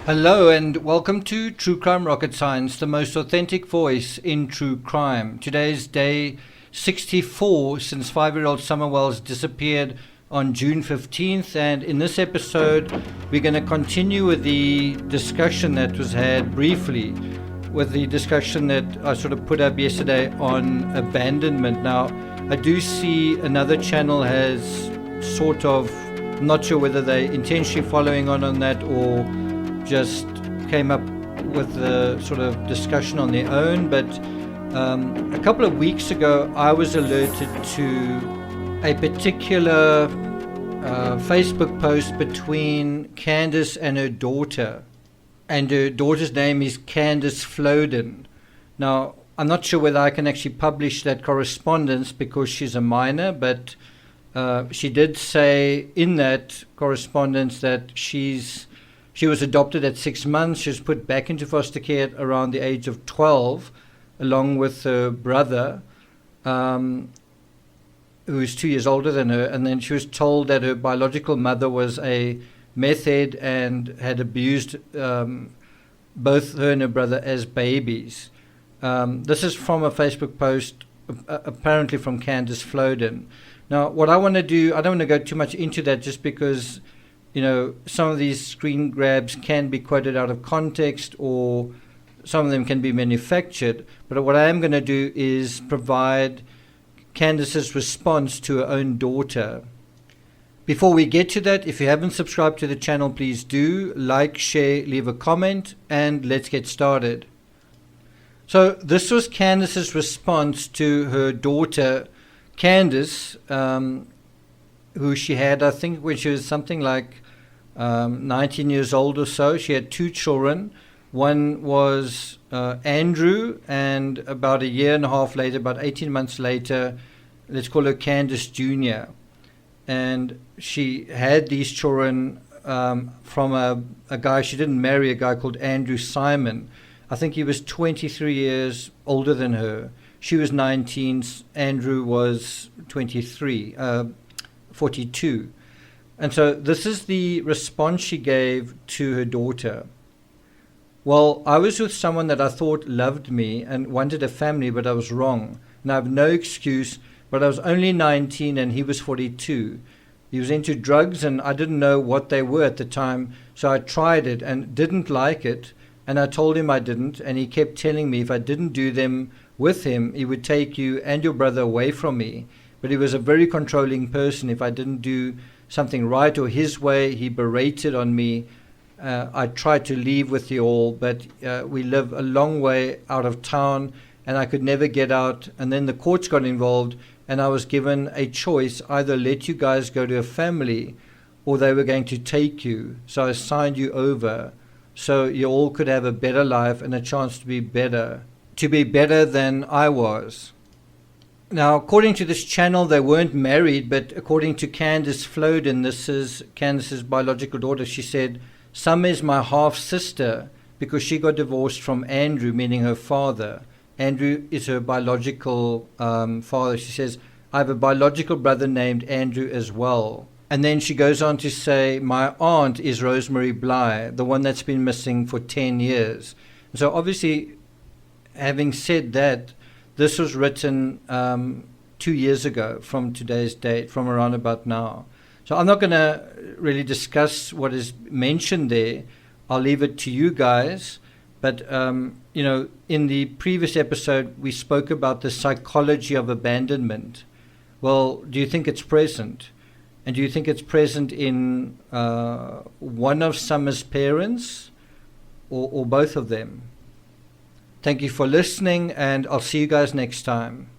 Hello and welcome to True Crime Rocket Science, the most authentic voice in true crime. Today is day 64 since 5-year-old Summer Wells disappeared on June 15th, and in this episode we're going to continue with the discussion that was had briefly with the discussion that I sort of put up yesterday on abandonment. Now, I do see another channel has sort of, I'm not sure whether they intentionally following on that or just came up with a sort of discussion on their own, but a couple of weeks ago I was alerted to a particular Facebook post between Candus and her daughter, and her daughter's name is Candus Flodin. Now, I'm not sure whether I can actually publish that correspondence because she's a minor, but she did say in that correspondence that she was adopted at 6 months. She was put back into foster care at around the age of 12, along with her brother, who is 2 years older than her. And then she was told that her biological mother was a meth head and had abused both her and her brother as babies. This is from a Facebook post, apparently from Candus Flodin. Now, what I want to do, I don't want to go too much into that just because some of these screen grabs can be quoted out of context or some of them can be manufactured. But what I am going to do is provide Candus's response to her own daughter. Before we get to that, if you haven't subscribed to the channel, please do like, share, leave a comment, and let's get started. So this was Candus's response to her daughter, Candus, who she had, I think, when she was something like 19 years old or so. She had two children. One was Andrew, and about a year and a half later, about 18 months later, let's call her Candus Jr. And she had these children from a guy, she didn't marry, a guy called Andrew Simon. I think he was 23 years older than her. She was 19, Andrew was 42. And so this is the response she gave to her daughter. Well, I was with someone that I thought loved me and wanted a family, but I was wrong. And I have no excuse, but I was only 19 and he was 42. He was into drugs and I didn't know what they were at the time, so I tried it and didn't like it. And I told him I didn't, and he kept telling me if I didn't do them with him, he would take you and your brother away from me. But he was a very controlling person. If I didn't do something right or his way, he berated on me. I tried to leave with you all, but we live a long way out of town and I could never get out. And then the courts got involved and I was given a choice, either let you guys go to a family or they were going to take you. So I signed you over so you all could have a better life and a chance to be better than I was. Now, according to this channel, they weren't married, but according to Candus Flodin, this is Candus's biological daughter, she said, Summer is my half-sister because she got divorced from Andrew, meaning her father. Andrew is her biological father. She says, I have a biological brother named Andrew as well. And then she goes on to say, my aunt is Rosemary Bly, the one that's been missing for 10 years. So obviously, having said that, this was written 2 years ago from today's date, from around about now. So I'm not going to really discuss what is mentioned there. I'll leave it to you guys. But, in the previous episode, we spoke about the psychology of abandonment. Well, do you think it's present? And do you think it's present in one of Summer's parents or both of them? Thank you for listening, and I'll see you guys next time.